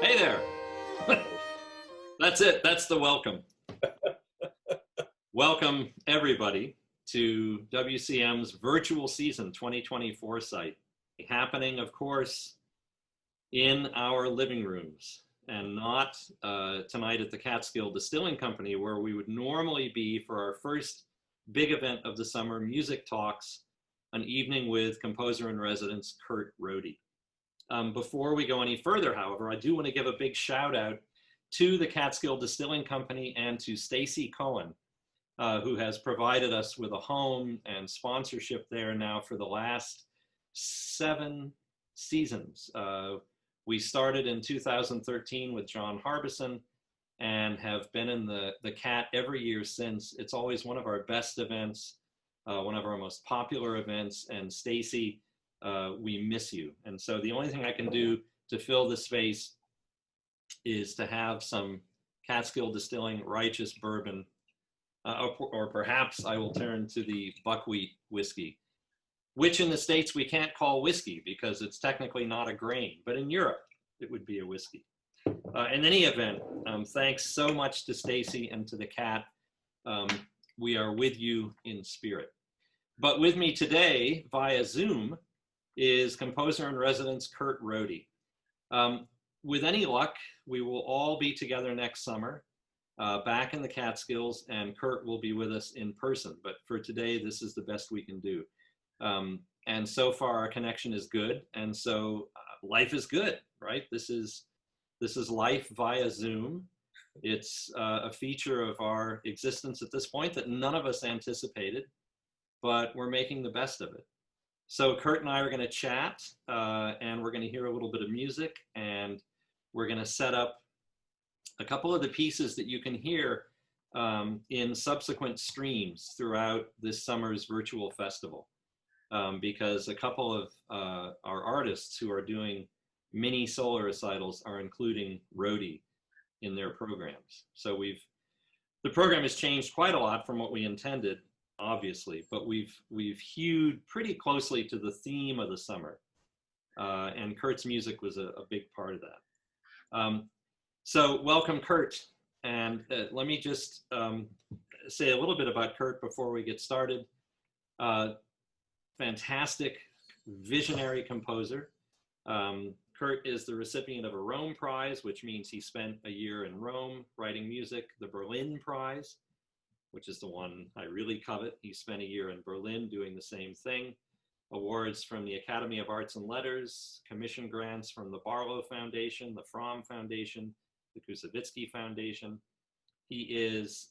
Hey there. That's it. That's the welcome. Welcome, everybody, to WCM's virtual season 2024 site, happening, of course, in our living rooms and not tonight at the Catskill Distilling Company, where we would normally be for our first big event of the summer, Music Talks, an evening with composer in residence Kurt Rohde. Before we go any further, however, I do want to give a big shout out to the Catskill Distilling Company and to Stacy Cohen, who has provided us with a home and sponsorship there now for the last 7 seasons. We started in 2013 with John Harbison and have been in the Cat every year since. It's always one of our best events, one of our most popular events, and Stacy, we miss you. And so the only thing I can do to fill the space is to have some Catskill Distilling Righteous Bourbon, or perhaps I will turn to the buckwheat whiskey, which in the States we can't call whiskey because it's technically not a grain, but in Europe it would be a whiskey. In any event, thanks so much to Stacy and to the Cat. We are with you in spirit. But with me today via Zoom is composer in residence Kurt Rohde. With any luck, we will all be together next summer, back in the Catskills, and Kurt will be with us in person. But for today, this is the best we can do. And so far, our connection is good, and so life is good, right? This is life via Zoom. It's a feature of our existence at this point that none of us anticipated, but we're making the best of it. So Kurt and I are going to chat, and we're going to hear a little bit of music, and we're going to set up a couple of the pieces that you can hear in subsequent streams throughout this summer's virtual festival, because a couple of our artists who are doing mini solo recitals are including Rohde in their programs. So the program has changed quite a lot from what we intended, obviously, but we've hewed pretty closely to the theme of the summer, and Kurt's music was a big part of that. So welcome, Kurt, and let me just say a little bit about Kurt before we get started. Fantastic, visionary composer. Kurt is the recipient of a Rome Prize, which means he spent a year in Rome writing music, the Berlin Prize, which is the one I really covet. He spent a year in Berlin doing the same thing. Awards from the Academy of Arts and Letters, commission grants from the Barlow Foundation, the Fromm Foundation, the Kusevitsky Foundation. He is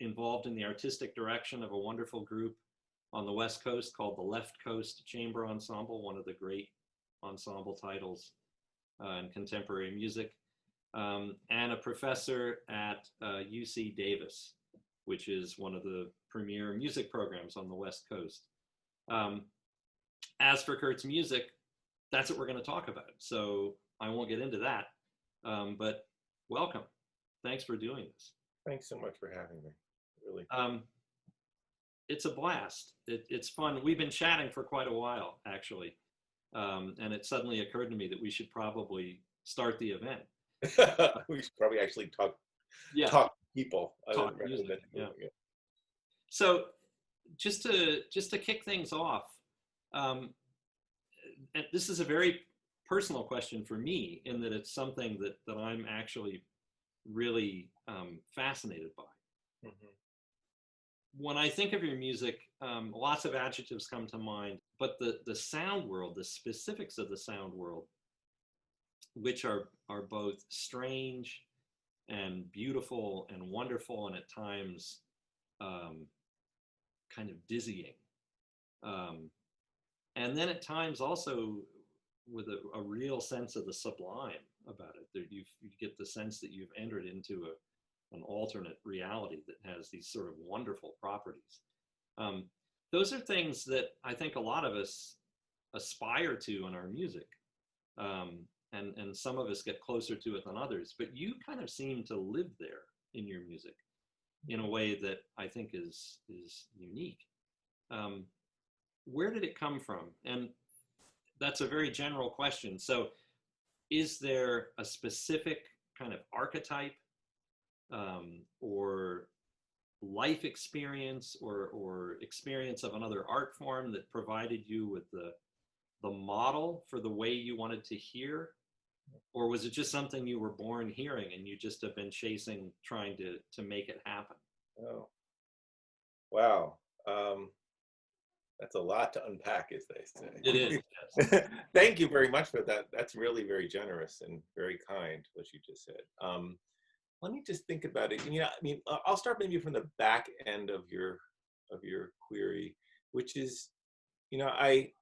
involved in the artistic direction of a wonderful group on the West Coast called the Left Coast Chamber Ensemble, one of the great ensemble titles in contemporary music, and a professor at UC Davis, which is one of the premier music programs on the West Coast. As for Kurt's music, that's what we're going to talk about. So I won't get into that, but welcome. Thanks for doing this. Thanks so much for having me. Really. It's a blast. It's fun. We've been chatting for quite a while, actually. And it suddenly occurred to me that we should probably start the event. We should probably actually talk people. Talk music, yeah. So just to kick things off, and this is a very personal question for me in that it's something that I'm actually really fascinated by. Mm-hmm. When I think of your music, lots of adjectives come to mind, but the sound world, the specifics of the sound world, which are both strange and beautiful and wonderful, and at times kind of dizzying. And then at times also with a real sense of the sublime about it. That you get the sense that you've entered into an alternate reality that has these sort of wonderful properties. Those are things that I think a lot of us aspire to in our music. And some of us get closer to it than others, but you kind of seem to live there in your music in a way that I think is unique. Where did it come from? And that's a very general question. So is there a specific kind of archetype or life experience or experience of another art form that provided you with the model for the way you wanted to hear? Or was it just something you were born hearing and you just have been chasing, trying to make it happen? Oh, wow. That's a lot to unpack, as they say. It is, yes. Thank you very much for that. That's really very generous and very kind, what you just said. Let me just think about it. I mean, I'll start maybe from the back end of your query, which is, I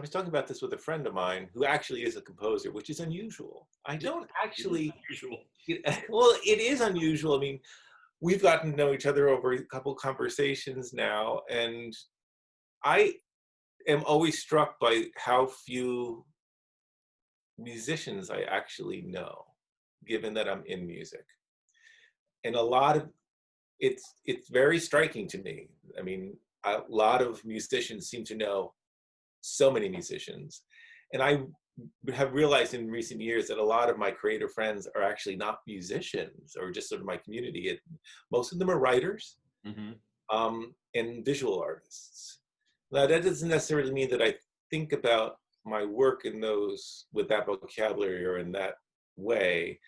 was talking about this with a friend of mine who actually is a composer, which is unusual. I don't actually. Unusual. Well, it is unusual. I mean, we've gotten to know each other over a couple conversations now, and I am always struck by how few musicians I actually know, given that I'm in music. And a lot of it's very striking to me. I mean, a lot of musicians seem to know so many musicians. And I have realized in recent years that a lot of my creative friends are actually not musicians or just sort of my community. Most of them are writers and visual artists. Now, that doesn't necessarily mean that I think about my work in those with that vocabulary or in that way,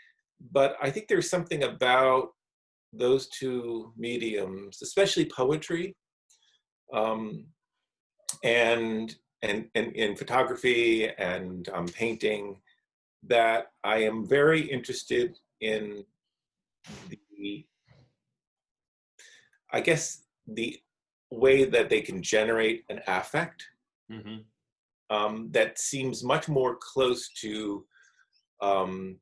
but I think there's something about those two mediums, especially poetry, and in photography and painting, that I am very interested in I guess the way that they can generate an affect that seems much more close to an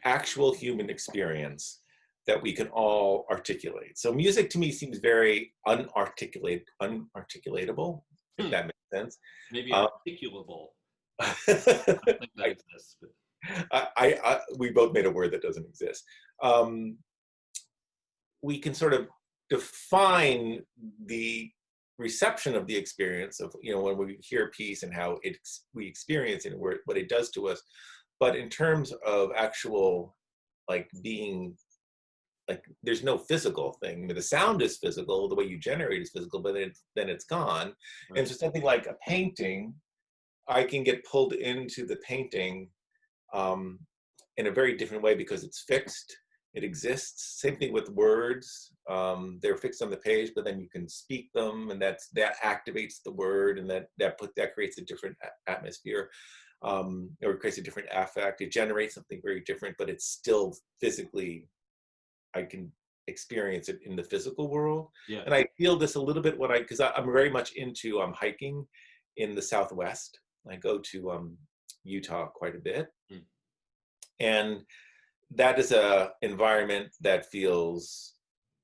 actual human experience that we can all articulate. So music to me seems very unarticulatable, if that makes sense. Maybe articulable. I don't think that exists. But... we both made a word that doesn't exist. We can sort of define the reception of the experience of, when we hear a piece and how we experience it and what it does to us. But in terms of actual, being, there's no physical thing. I mean, the sound is physical, the way you generate is physical, but then it's gone. Right. And so something like a painting, I can get pulled into the painting in a very different way because it's fixed. It exists. Same thing with words. They're fixed on the page, but then you can speak them, and that activates the word, and that creates a different atmosphere, or it creates a different affect. It generates something very different, but it's still physically. I can experience it in the physical world. Yeah. And I feel this a little bit because I'm very much into hiking in the Southwest. I go to Utah quite a bit, and that is a environment that feels.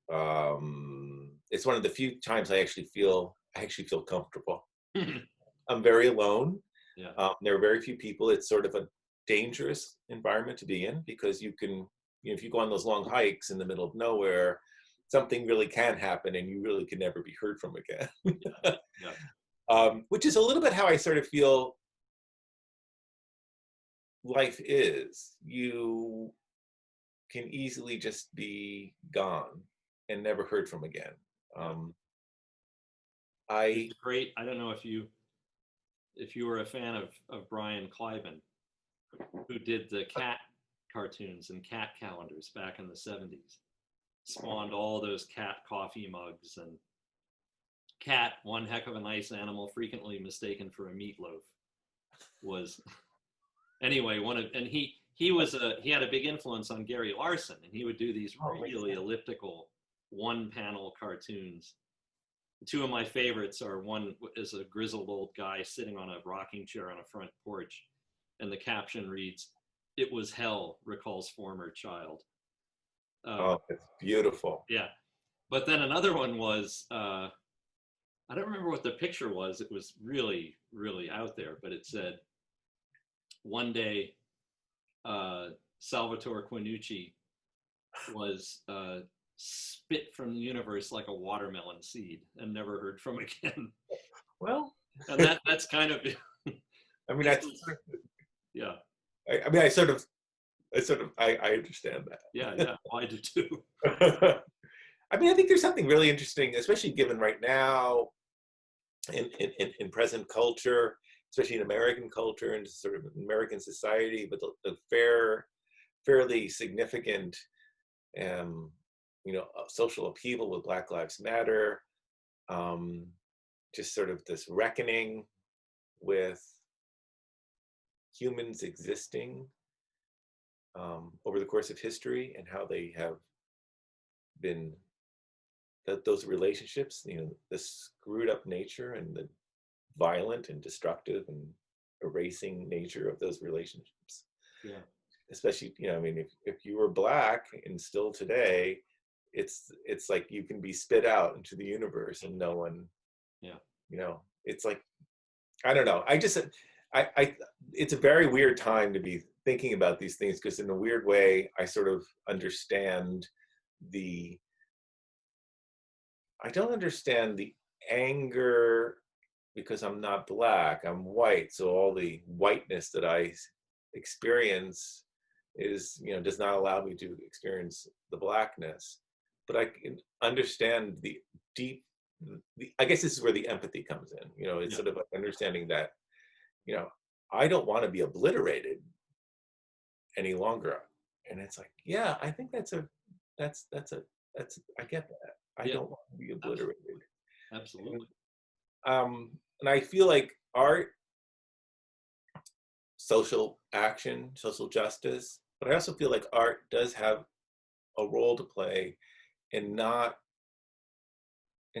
It's one of the few times I actually feel comfortable. I'm very alone. Yeah. There are very few people. It's sort of a dangerous environment to be in because you can. If you go on those long hikes in the middle of nowhere, something really can happen and you really can never be heard from again. Yeah. Which is a little bit how I sort of feel life is. You can easily just be gone and never heard from again. It's great. I don't know if you were a fan of Brian Cliven, who did the cat cartoons and cat calendars back in the 70s, spawned all those cat coffee mugs, and cat, one heck of a nice animal, frequently mistaken for a meatloaf, was anyway he had a big influence on Gary Larson, and he would do these really elliptical one-panel cartoons. Two of my favorites are, one is a grizzled old guy sitting on a rocking chair on a front porch, and the caption reads, "It was hell, recalls former child." It's beautiful. Yeah. But then another one was, I don't remember what the picture was. It was really, really out there, but it said, one day, Salvatore Quinucci was spit from the universe like a watermelon seed and never heard from again. Well, and that's kind of, I mean, yeah. I mean, I understand that. Yeah, yeah, well, I do too. I mean, I think there's something really interesting, especially given right now in present culture, especially in American culture and sort of American society, but the fairly significant, social upheaval with Black Lives Matter, just sort of this reckoning with humans existing over the course of history and how they have been those relationships, the screwed up nature and the violent and destructive and erasing nature of those relationships. Yeah. Especially, I mean, if you were Black and still today, it's like you can be spit out into the universe and no one, it's like, I don't know. It's a very weird time to be thinking about these things because in a weird way, I sort of understand I don't understand the anger because I'm not Black, I'm white. So all the whiteness that I experience is, does not allow me to experience the Blackness. But I can understand the deep, I guess this is where the empathy comes in. It's sort of like understanding that, I don't want to be obliterated any longer. And it's like, yeah, I think I get that. I don't want to be obliterated. Absolutely. And I feel like art, social action, social justice, but I also feel like art does have a role to play in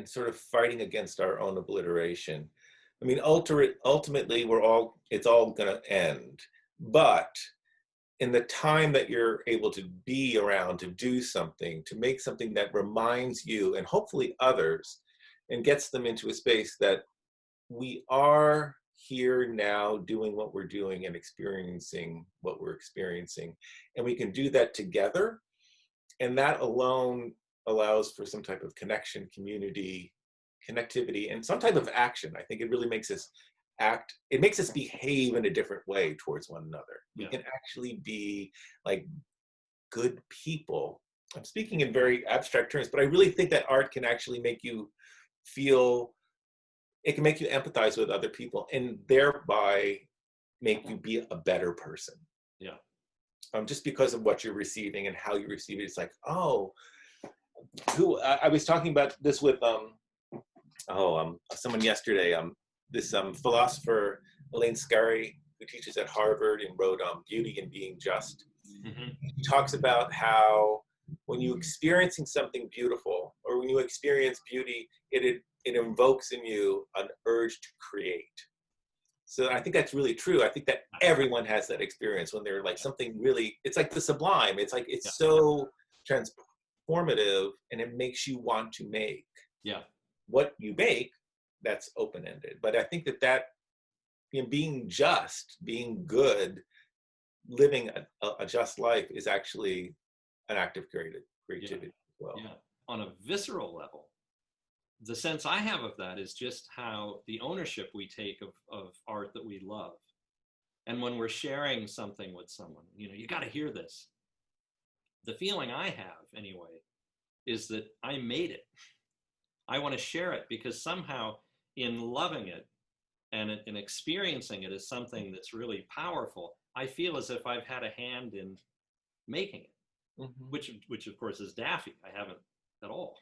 sort of fighting against our own obliteration. I mean, ultimately, it's all going to end. But in the time that you're able to be around, to do something, to make something that reminds you and hopefully others and gets them into a space that we are here now doing what we're doing and experiencing what we're experiencing. And we can do that together. And that alone allows for some type of connection, community, connectivity, and some type of action. I think it really makes us act, it makes us behave in a different way towards one another. We can actually be like good people. I'm speaking in very abstract terms, but I really think that art can actually make you feel, it can make you empathize with other people and thereby make you be a better person. Yeah. Just because of what you're receiving and how you receive it. It's like, oh, I was talking about this with someone yesterday, this philosopher, Elaine Scarry, who teaches at Harvard and wrote Beauty and Being Just. Mm-hmm. He talks about how when you're experiencing something beautiful or when you experience beauty, it invokes in you an urge to create. So I think that's really true. I think that everyone has that experience when they're like something really, it's like the sublime. It's like, it's so transformative and it makes you want to make. Yeah. What you make, that's open-ended. But I think that being just, being good, living a just life is actually an act of creativity as well. Yeah. On a visceral level, the sense I have of that is just how the ownership we take of art that we love. And when we're sharing something with someone, you got to hear this. The feeling I have anyway is that I made it. I want to share it because somehow in loving it and in experiencing it as something that's really powerful, I feel as if I've had a hand in making it, mm-hmm. which of course is daffy. I haven't at all.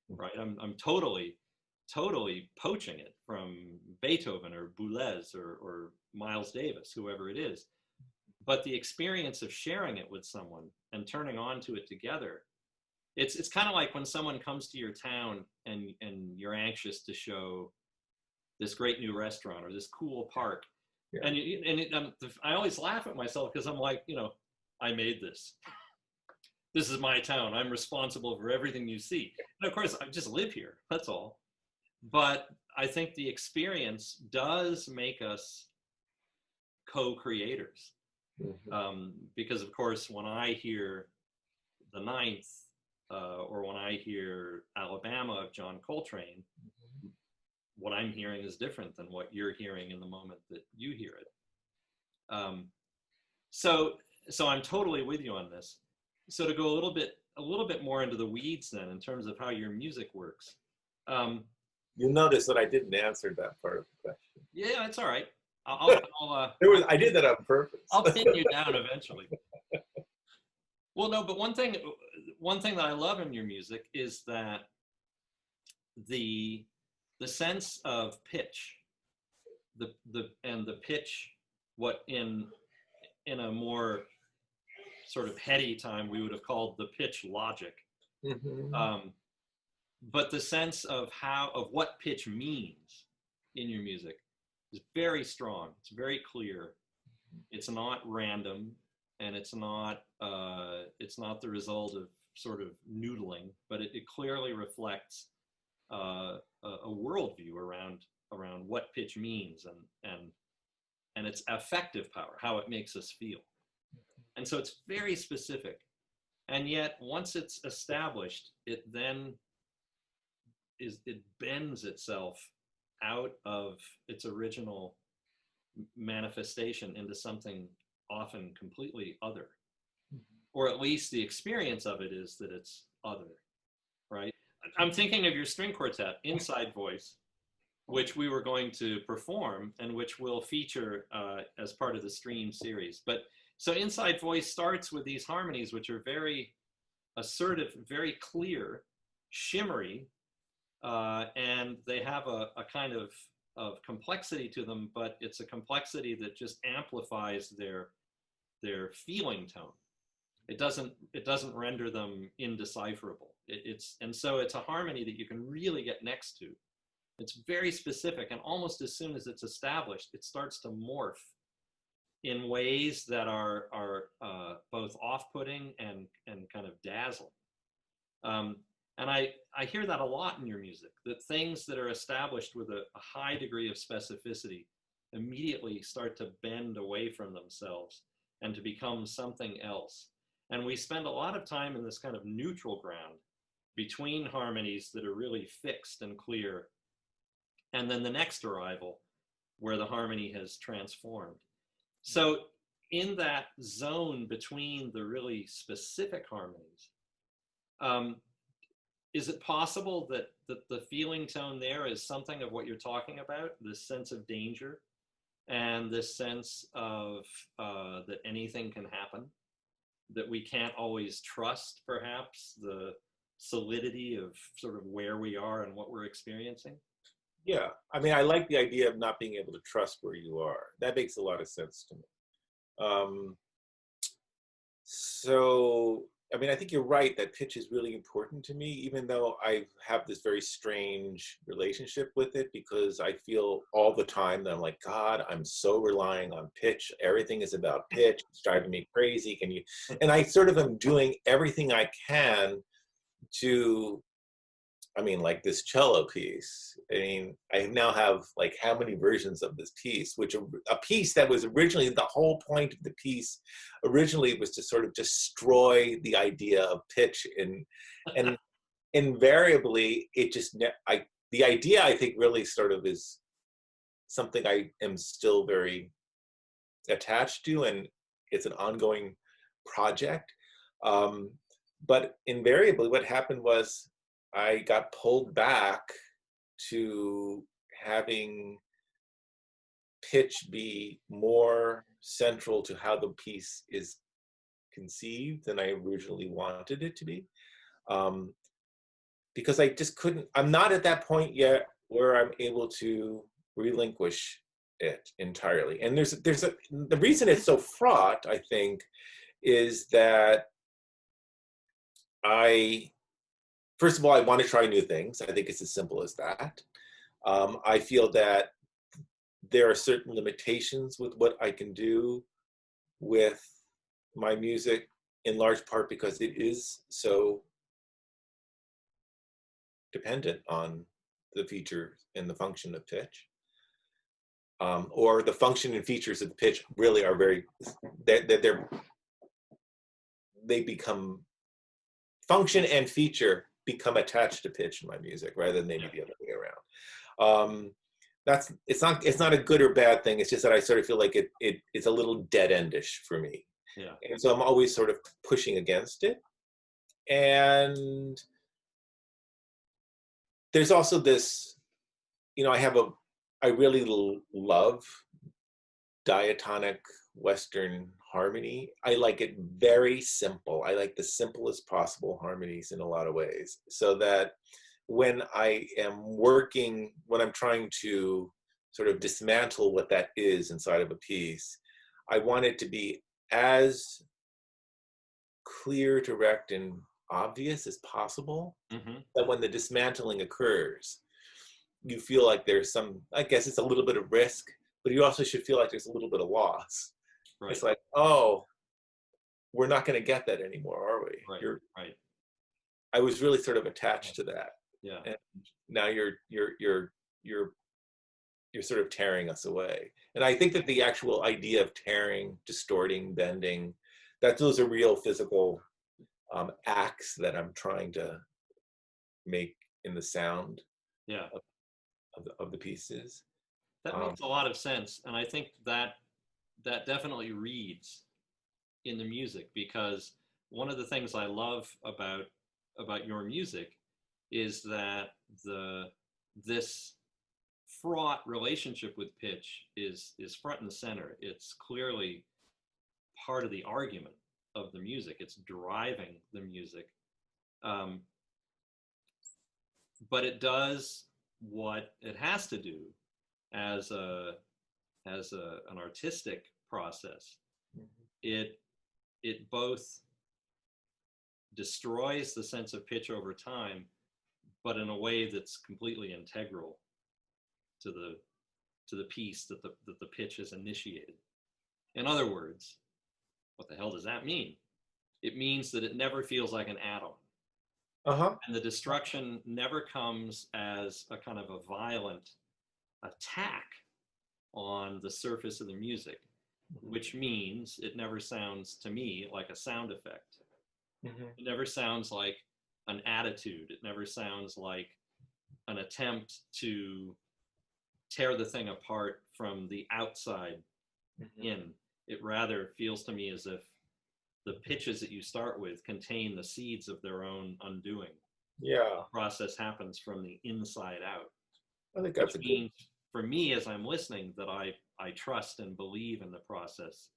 Right? I'm totally poaching it from Beethoven or Boulez or Miles Davis, whoever it is. But the experience of sharing it with someone and turning on to it together, it's kind of like when someone comes to your town and you're anxious to show this great new restaurant or this cool park. Yeah. I always laugh at myself because I'm like, I made this. This is my town. I'm responsible for everything you see. And of course, I just live here. That's all. But I think the experience does make us co-creators. Mm-hmm. Because, of course, when I hear the Ninth or when I hear Alabama of John Coltrane, mm-hmm. what I'm hearing is different than what you're hearing in the moment that you hear it. So so I'm totally with you on this. So to go a little bit more into the weeds then in terms of how your music works. Um, You notice that I didn't answer that part of the question. yeah, it's all right. I did that on purpose. I'll pin you down eventually. Well, no, but one thing that I love in your music is that the sense of pitch, the pitch, what in a more sort of heady time we would have called the pitch logic. Mm-hmm. But the sense of what pitch means in your music is very strong. It's very clear. It's not random, and it's not the result of sort of noodling, but it clearly reflects a worldview around what pitch means and its affective power, how it makes us feel. And so it's very specific. And yet once it's established, it then it bends itself out of its original manifestation into something often completely other, or at least the experience of it is that it's other, right? I'm thinking of your string quartet, Inside Voice, which we were going to perform and which will feature as part of the stream series. But so Inside Voice starts with these harmonies, which are very assertive, very clear, shimmery, and they have a kind of complexity to them, but it's a complexity that just amplifies their feeling tone. It doesn't render them indecipherable. And so it's a harmony that you can really get next to. It's very specific, and almost as soon as it's established, it starts to morph in ways that are both off-putting and kind of dazzling. And I hear that a lot in your music, that things that are established with a high degree of specificity immediately start to bend away from themselves and to become something else. And we spend a lot of time in this kind of neutral ground between harmonies that are really fixed and clear, and then the next arrival where the harmony has transformed. So in that zone between the really specific harmonies, is it possible that the feeling tone there is something of what you're talking about, this sense of danger and this sense of that anything can happen, that we can't always trust perhaps the solidity of sort of where we are and what we're experiencing? Yeah, I mean, I like the idea of not being able to trust where you are. That makes a lot of sense to me. So, I mean, I think you're right that pitch is really important to me, even though I have this very strange relationship with it, because I feel all the time that I'm like, God, I'm so relying on pitch. Everything is about pitch. It's driving me crazy. Can you? And I sort of am doing everything I can to, I mean, like this cello piece. I mean, I now have like how many versions of this piece, which a piece that was originally the whole point of the piece originally was to sort of destroy the idea of pitch, and invariably it just, the idea I think really sort of is something I am still very attached to, and it's an ongoing project. But invariably what happened was I got pulled back to having pitch be more central to how the piece is conceived than I originally wanted it to be. Because I just couldn't, I'm not at that point yet where I'm able to relinquish it entirely. And the reason it's so fraught, I think, is that first of all, I want to try new things. I think it's as simple as that. I feel that there are certain limitations with what I can do with my music, in large part because it is so dependent on the feature and the function of pitch. Or the function and features of the pitch really are they become, function and feature become attached to pitch in my music rather than maybe the other way around. It's not a good or bad thing. It's just that I sort of feel like it's a little dead endish for me. Yeah. And so I'm always sort of pushing against it. And there's also this, I really love diatonic Western harmony. I like it very simple. I like the simplest possible harmonies in a lot of ways, so that when I'm trying to sort of dismantle what that is inside of a piece, I want it to be as clear, direct, and obvious as possible, that when the dismantling occurs, you feel like there's some, I guess it's a little bit of risk, but you also should feel like there's a little bit of loss. Right. It's like, oh, we're not going to get that anymore, are we? Right. Right. I was really sort of attached to that. Yeah. And now you're sort of tearing us away. And I think that the actual idea of tearing, distorting, bending, that those are real physical acts that I'm trying to make in the sound Yeah. of the pieces. That makes a lot of sense. And I think that definitely reads in the music, because one of the things I love about your music is that this fraught relationship with pitch is front and center. It's clearly part of the argument of the music. It's driving the music. But it does what it has to do as an artistic process. It both destroys the sense of pitch over time, but in a way that's completely integral to the piece that the pitch has initiated. In other words, what the hell does that mean? It means that it never feels like an add-on. And the destruction never comes as a kind of a violent attack on the surface of the music, which means it never sounds to me like a sound effect. It never sounds like an attitude. It never sounds like an attempt to tear the thing apart from the outside in. It rather feels to me as if the pitches that you start with contain the seeds of their own undoing. Yeah. The process happens from the inside out. I think that's which means for me, as I'm listening, that I trust and believe in the process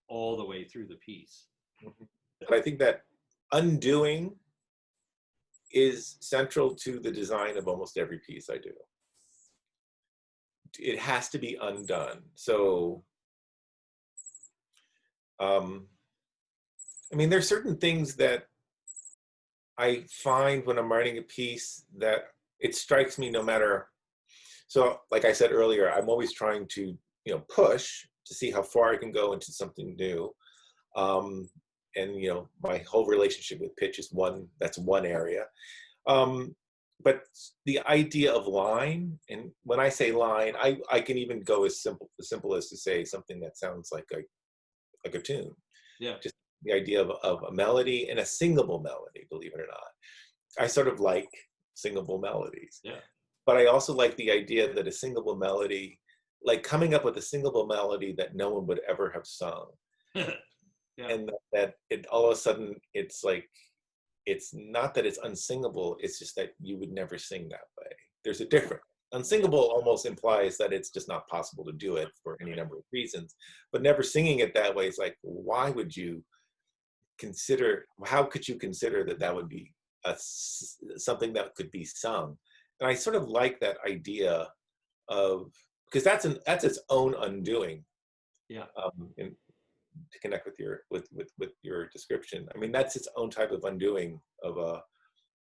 all the way through the piece. I think that undoing is central to the design of almost every piece I do. It has to be undone. So, I mean, there's certain things that I find when I'm writing a piece that it strikes me no matter. So, like I said earlier, I'm always trying to, push to see how far I can go into something new. And, my whole relationship with pitch is that's one area. But the idea of line, and when I say line, I can even go as simple as to say something that sounds like a tune. Yeah. Just the idea of a melody and a singable melody, believe it or not. I sort of like singable melodies. Yeah. But I also like the idea that a singable melody, like coming up with a singable melody that no one would ever have sung. Yeah. And that it all of a sudden, it's like, it's not that it's unsingable, it's just that you would never sing that way. There's a difference. Unsingable almost implies that it's just not possible to do it for any number of reasons. But never singing it that way is like, why would you consider, how could you consider that would be something that could be sung? And I sort of like that idea of, because that's its own undoing. Yeah. And to connect with your description, I mean, that's its own type of undoing of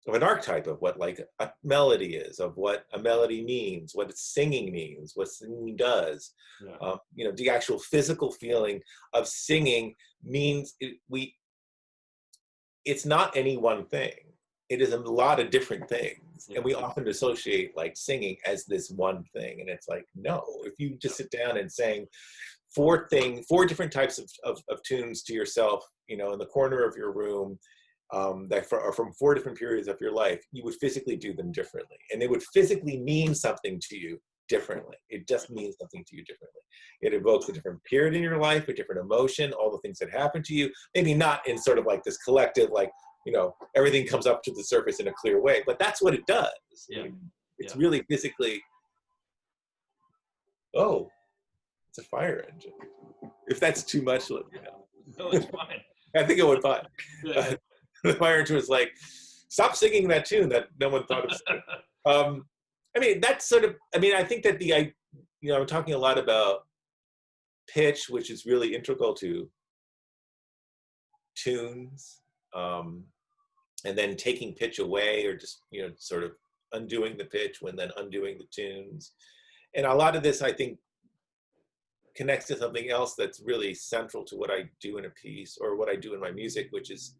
an archetype of what like a melody is, of what a melody means, what singing means, what singing does. Yeah. The actual physical feeling of singing means it's not any one thing. It is a lot of different things. Yeah. And we often associate like singing as this one thing. And it's like, no, if you just sit down and sing four different types of tunes to yourself, in the corner of your room, that are from four different periods of your life, you would physically do them differently. And they would physically mean something to you differently. It just means something to you differently. It evokes a different period in your life, a different emotion, all the things that happen to you. Maybe not in sort of like this collective, like, you know, everything comes up to the surface in a clear way, but that's what it does. Yeah. I mean, it's really physically, oh, it's a fire engine. If that's too much, let me know. No, it's fine. I think it would fine. Yeah. The fire engine was like, stop singing that tune that no one thought of singing. I mean, that's sort of, I mean, I think that you know, I'm talking a lot about pitch, which is really integral to tunes, and then taking pitch away, or just, you know, sort of undoing the pitch when then undoing the tunes. And a lot of this, I think, connects to something else that's really central to what I do in a piece, or what I do in my music, which is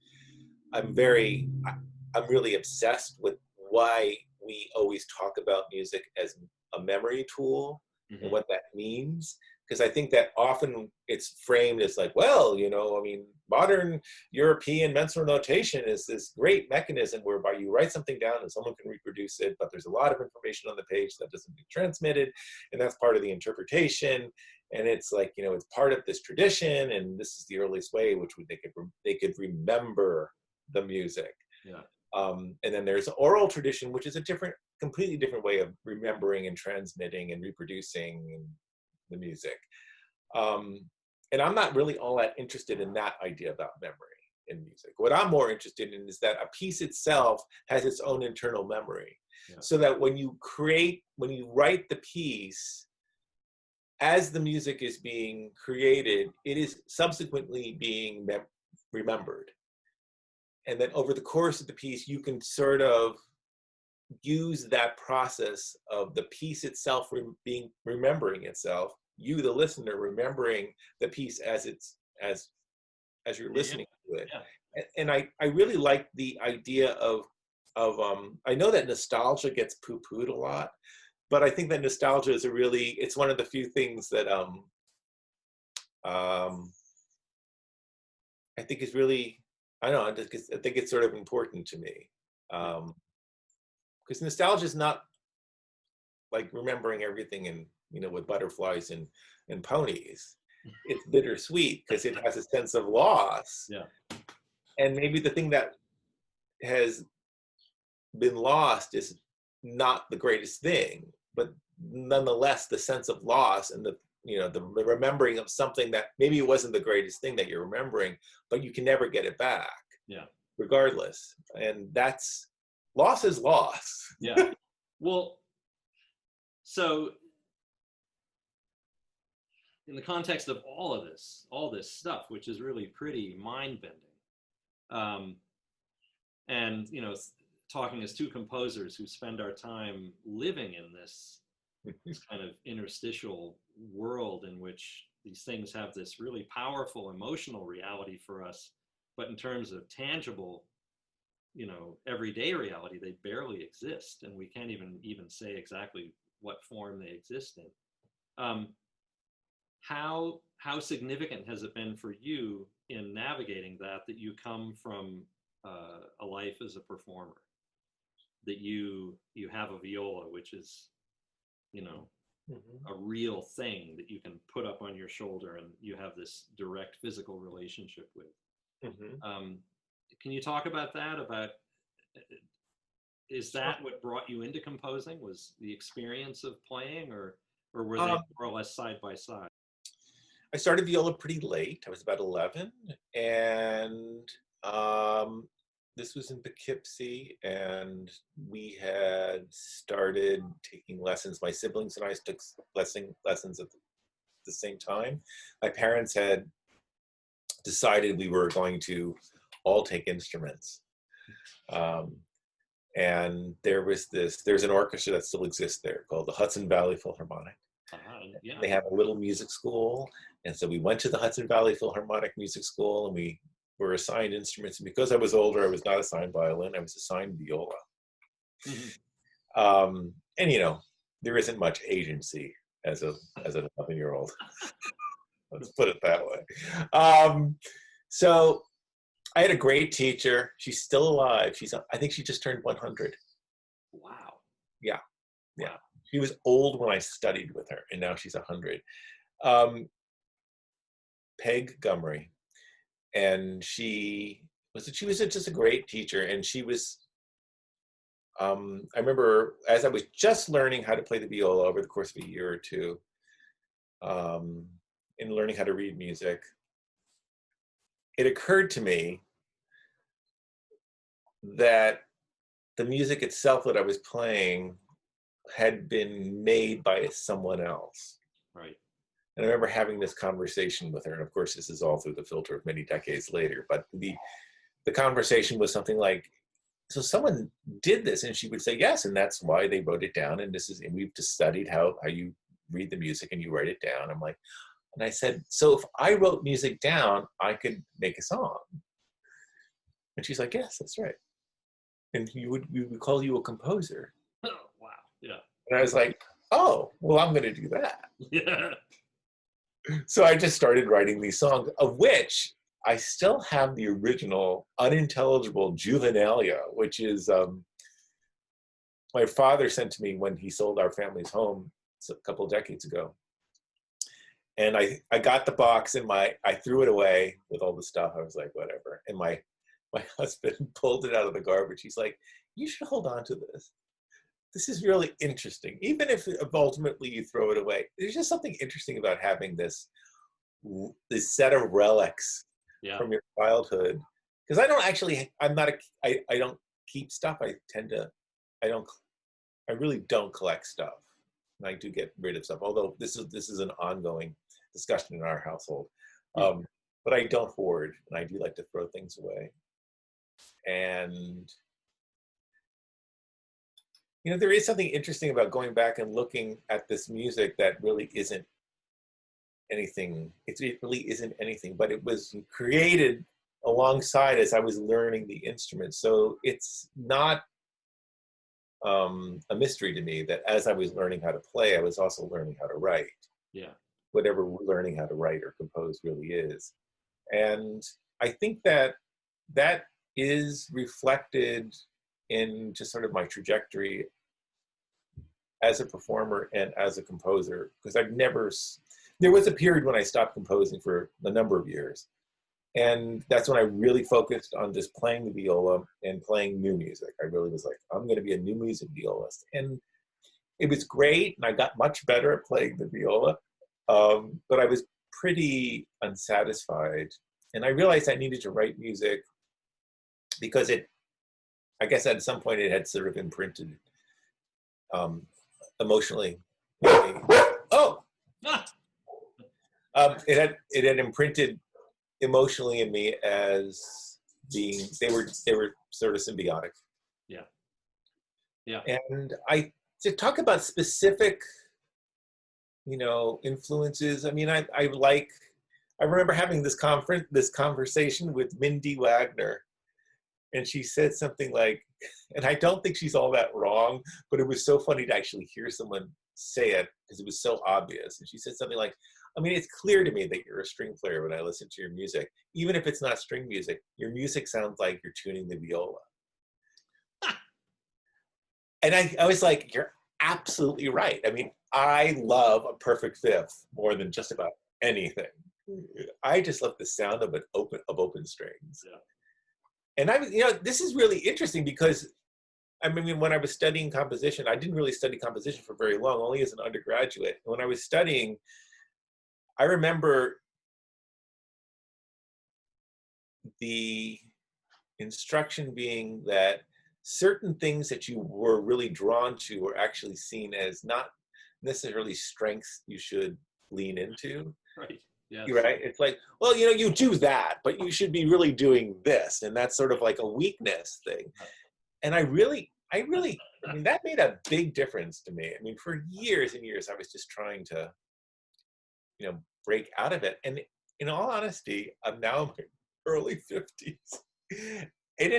I'm really obsessed with why we always talk about music as a memory tool, and what that means. Because I think that often it's framed as like, well, you know, I mean, modern European mensural notation is this great mechanism whereby you write something down and someone can reproduce it, but there's a lot of information on the page that doesn't get transmitted, and that's part of the interpretation. And it's like, you know, it's part of this tradition, and this is the earliest way in which they could remember the music. Yeah. And then there's oral tradition, which is a completely different way of remembering and transmitting and reproducing the music. And I'm not really all that interested in that idea about memory in music. What I'm more interested in is that a piece itself has its own internal memory. Yeah. So that when you write the piece, as the music is being created, it is subsequently being remembered. And then over the course of the piece, you can sort of use that process of the piece itself remembering itself, you, the listener, remembering the piece as you're listening to it. Yeah. And I really like the idea of I know that nostalgia gets poo-pooed a lot, but I think that nostalgia is it's one of the few things that I think is really, I don't know, I think it's sort of important to me. Because nostalgia is not like remembering everything and, you know, with butterflies and ponies. It's bittersweet because it has a sense of loss. Yeah. And maybe the thing that has been lost is not the greatest thing, but nonetheless, the sense of loss and the remembering of something that maybe it wasn't the greatest thing that you're remembering, but you can never get it back. Yeah. Regardless. And loss is loss. Yeah. Well, so in the context of all this stuff, which is really pretty mind-bending, and, you know, talking as two composers who spend our time living in this kind of interstitial world in which these things have this really powerful emotional reality for us, but in terms of tangible, you know, everyday reality, they barely exist, and we can't even say exactly what form they exist in. How significant has it been for you in navigating that you come from a life as a performer, that you have a viola, which is, you know, a real thing that you can put up on your shoulder and you have this direct physical relationship with? Can you talk about that? Is that what brought you into composing? Was the experience of playing, or were they more or less side by side? I started viola pretty late. I was about 11, and this was in Poughkeepsie, and we had started taking lessons. My siblings and I took lessons at the same time. My parents had decided we were going to all take instruments. And there's an orchestra that still exists there called the Hudson Valley Philharmonic. Yeah. They have a little music school. And so we went to the Hudson Valley Philharmonic Music School, and we were assigned instruments. And because I was older, I was not assigned violin, I was assigned viola. And, you know, there isn't much agency as an 11-year-old. Let's put it that way. So I had a great teacher. She's still alive. I think she just turned 100. Wow. Yeah. Yeah. She was old when I studied with her, and now she's 100. Peg Gumry, and she was just a great teacher, and she was. I remember as I was just learning how to play the viola over the course of a year or two, in learning how to read music, it occurred to me that the music itself that I was playing had been made by someone else. Right. And I remember having this conversation with her, and of course this is all through the filter of many decades later, but the conversation was something like, so someone did this, and she would say yes, and that's why they wrote it down, and we've just studied how you read the music and you write it down. I'm like, and I said, so if I wrote music down, I could make a song. And she's like, yes, that's right. And we would call you a composer. Oh, wow. Yeah. And I was like, oh, well, I'm going to do that. Yeah. So I just started writing these songs, of which I still have the original unintelligible juvenilia, which is my father sent to me when he sold our family's home a couple of decades ago. And I got the box and I threw it away with all the stuff. I was like, whatever. And my husband pulled it out of the garbage. He's like, you should hold on to this. This is really interesting. Even if ultimately you throw it away, there's just something interesting about having this set of relics from your childhood. Because I don't keep stuff. I really don't collect stuff. And I do get rid of stuff, although this is an ongoing discussion in our household. But I don't hoard, and I do like to throw things away. And there is something interesting about going back and looking at this music that really isn't anything. It really isn't anything, but it was created alongside as I was learning the instrument. So it's not a mystery to me that as I was learning how to play, I was also learning how to write. Yeah. Whatever learning how to write or compose really is. And I think that is reflected in just sort of my trajectory as a performer and as a composer, because there was a period when I stopped composing for a number of years. And that's when I really focused on just playing the viola and playing new music. I really was like, I'm going to be a new music violist. And it was great, and I got much better at playing the viola, but I was pretty unsatisfied. And I realized I needed to write music because I guess at some point it had sort of imprinted emotionally. Oh! It had imprinted emotionally in me as being, they were sort of symbiotic. Yeah. Yeah. And to talk about specific, influences, I mean, I remember having this conversation with Mindy Wagner, and she said something like, and I don't think she's all that wrong, but it was so funny to actually hear someone say it because it was so obvious. And she said something like, I mean, it's clear to me that you're a string player when I listen to your music. Even if it's not string music, your music sounds like you're tuning the viola. And I was like, you're absolutely right. I mean, I love a perfect fifth more than just about anything. I just love the sound of open strings. Yeah. And this is really interesting because, I mean, when I was studying composition, I didn't really study composition for very long, only as an undergraduate. And when I was studying, I remember the instruction being that certain things that you were really drawn to were actually seen as not necessarily strengths you should lean into. Right. Yes. Right? It's like, well, you do that, but you should be really doing this. And that's sort of like a weakness thing. And I mean, that made a big difference to me. I mean, for years and years, I was just trying to, break out of it. And in all honesty, I'm now in my early 50s. And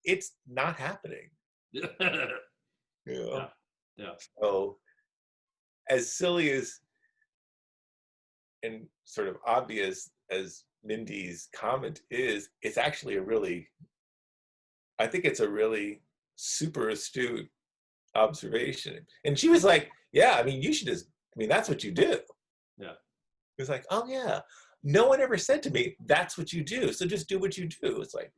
it's not happening. Yeah. So as silly as and sort of obvious as Mindy's comment is, it's actually I think it's a really super astute observation. And she was like, yeah, I mean, that's what you do. Yeah. It's like, oh yeah, no one ever said to me, that's what you do. So just do what you do. It's like,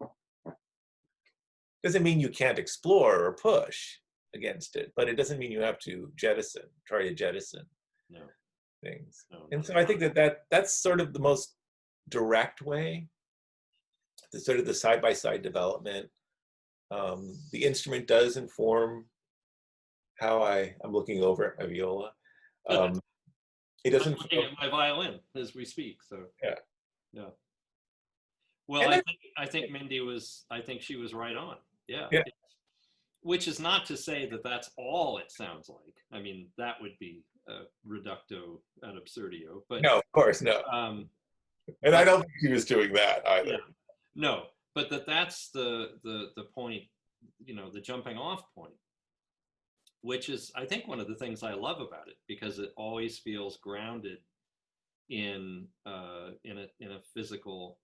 doesn't mean you can't explore or push against it, but it doesn't mean you have to try to jettison No. things. No. And so I think that's sort of the most direct way, the sort of the side-by-side development. The instrument does inform how I'm looking over at my viola. It I'm doesn't. looking at my violin as we speak. So Yeah. yeah. Well, And I think I think she was right on. Yeah. yeah. Which is not to say that that's all it sounds like. I mean, that would be reducto ad absurdio. But No, of course, no. And I don't think he was doing that either. Yeah, no, but that's the point, the jumping off point, which is, I think, one of the things I love about it, because it always feels grounded in a physical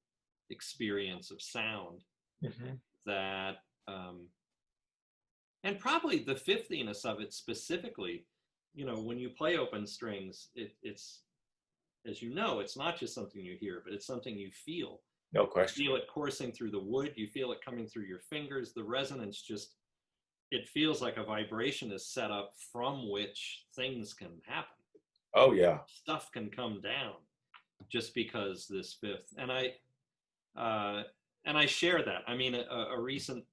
experience of sound that and probably the fiftiness of it specifically, when you play open strings, it's, as you know, it's not just something you hear, but it's something you feel. No question. You feel it coursing through the wood, you feel it coming through your fingers, the resonance it feels like a vibration is set up from which things can happen. Oh yeah. Stuff can come down just because this fifth. And I share that. I mean, a recent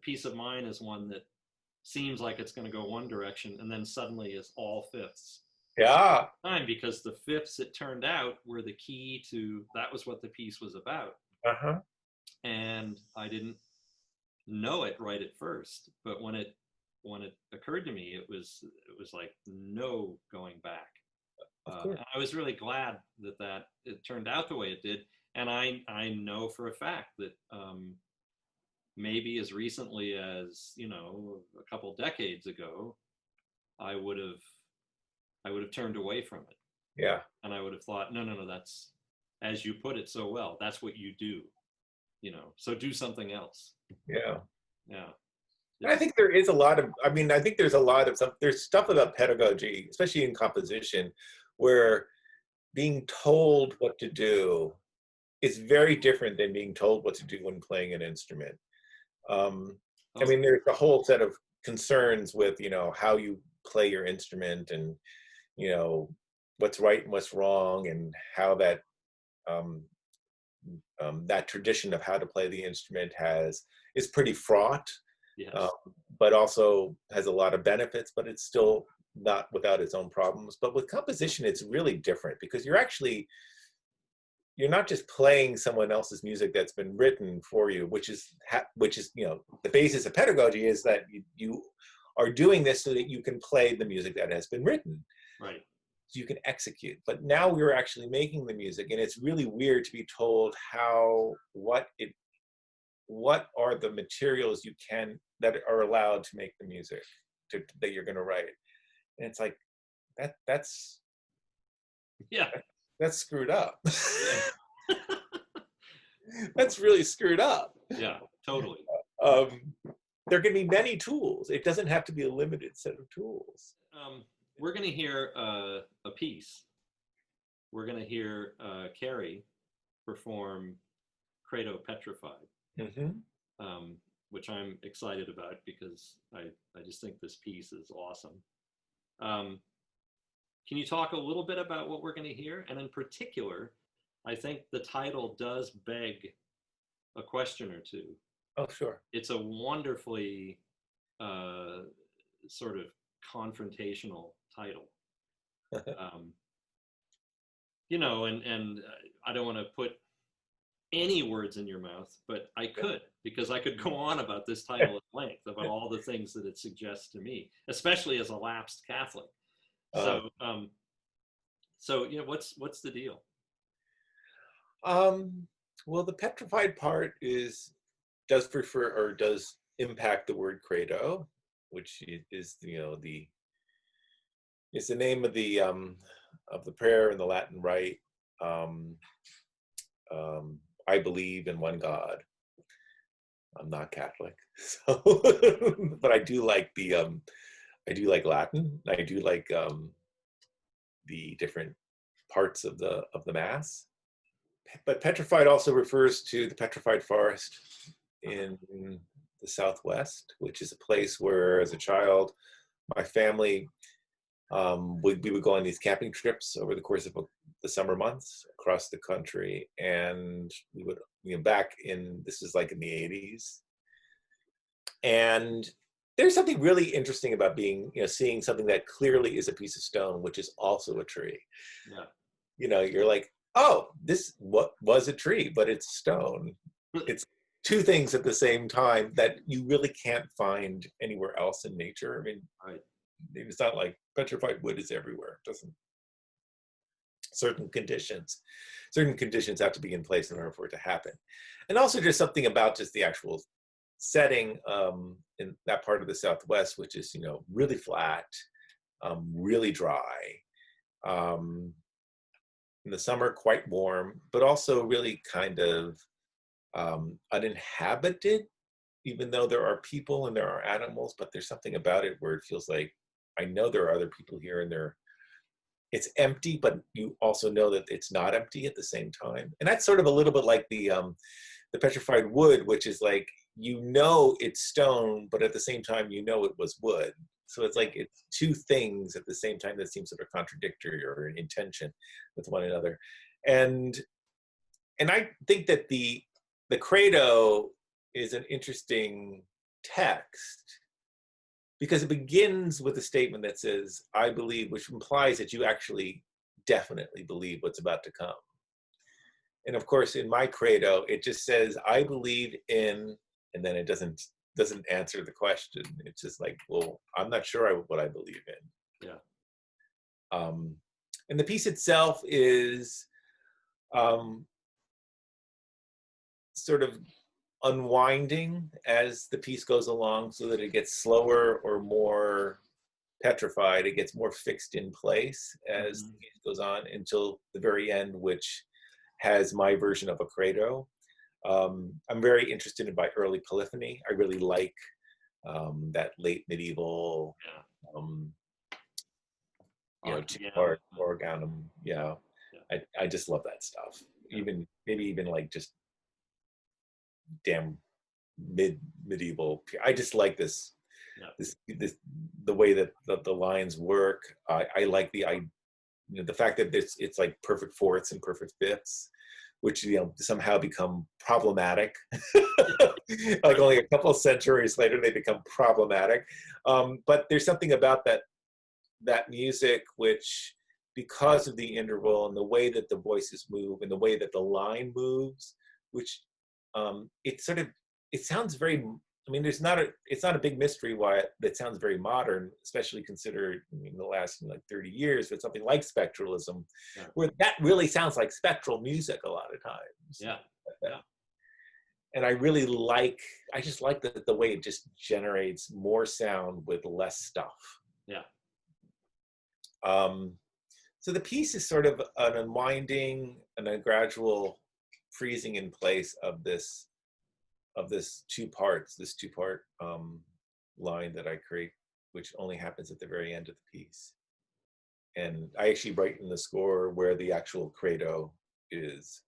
piece of mine is one that seems like it's going to go one direction and then suddenly is all fifths. Yeah. Because the fifths, it turned out, were the key to, that was what the piece was about. And I didn't know it right at first, but when it occurred to me, it was like no going back. And I was really glad that it turned out the way it did. And I know for a fact that maybe as recently as a couple decades ago, I would have turned away from it. Yeah. And I would have thought, no, that's, as you put it so well, that's what you do, so do something else. Yeah. Yeah. I think there is there's stuff about pedagogy, especially in composition, where being told what to do is very different than being told what to do when playing an instrument. I mean, there's a whole set of concerns with, how you play your instrument and, what's right and what's wrong, and how that that tradition of how to play the instrument is pretty fraught. Yes. But also has a lot of benefits, but it's still not without its own problems. But with composition, it's really different, because you're not just playing someone else's music that's been written for you, which is the basis of pedagogy is that you are doing this so that you can play the music that has been written. Right. So you can execute. But now we're actually making the music, and it's really weird to be told what are the materials that are allowed to make the music that you're going to write. And it's like that's screwed up. That's really screwed up. Yeah, totally. There can be many tools. It doesn't have to be a limited set of tools. We're going to hear a piece. We're going to hear Carrie perform Credo, Petrified, which I'm excited about, because I just think this piece is awesome. Can you talk a little bit about what we're going to hear? And in particular, I think the title does beg a question or two. Oh, sure. It's a wonderfully sort of confrontational title. And I don't want to put any words in your mouth, but I could, because I could go on about this title at length, about all the things that it suggests to me, especially as a lapsed Catholic. So what's the deal? Well, the petrified part does impact the word credo, which is is the name of the prayer in the Latin Rite. I believe in one God. I'm not Catholic, so but I do like the I do like Latin. I do like the different parts of the mass. But petrified also refers to the petrified forest in the Southwest, which is a place where, as a child, my family we would go on these camping trips over the course of the summer months across the country, and we would, back in, this is like in the 80s, and there's something really interesting about being, seeing something that clearly is a piece of stone, which is also a tree. Yeah. You're like, oh, this what was a tree, but it's stone. It's two things at the same time that you really can't find anywhere else in nature. I mean, Right. it's not like petrified wood is everywhere. It doesn't. Certain conditions have to be in place in order for it to happen. And also just something about just the actual setting in that part of the Southwest, which is, really flat, really dry. In the summer, quite warm, but also really kind of uninhabited, even though there are people and there are animals, but there's something about it where it feels like, I know there are other people here, and it's empty, but you also know that it's not empty at the same time. And that's sort of a little bit like the petrified wood, which is like, it's stone, but at the same time, it was wood. So it's like, it's two things at the same time that seem sort of contradictory or in tension with one another. And I think that the credo is an interesting text, because it begins with a statement that says, I believe, which implies that you actually definitely believe what's about to come. And of course, in my credo, it just says, I believe in, and then it doesn't answer the question. It's just like, well, I'm not sure what I believe in. Yeah. And the piece itself is sort of unwinding as the piece goes along, so that it gets slower or more petrified. It gets more fixed in place as the piece goes on until the very end, which has my version of a credo. I'm very interested in by early polyphony. I really like that late medieval, two-part organum. Yeah. I just love that stuff. Maybe even like just damn medieval. I just like this the way that the lines work. I like the fact that it's like perfect fourths and perfect fifths, which somehow become problematic. Like only a couple of centuries later, they become problematic. But there's something about that music which, because of the interval and the way that the voices move and the way that the line moves, which it sounds very, I mean, it's not a big mystery why that sounds very modern, especially considered in the last 30 years with something like spectralism, where that really sounds like spectral music a lot of times. Yeah. And I just like the way it just generates more sound with less stuff. Yeah. So the piece is sort of an unwinding and a gradual freezing in place of this two-part line that I create, which only happens at the very end of the piece. And I actually write in the score where the actual credo is,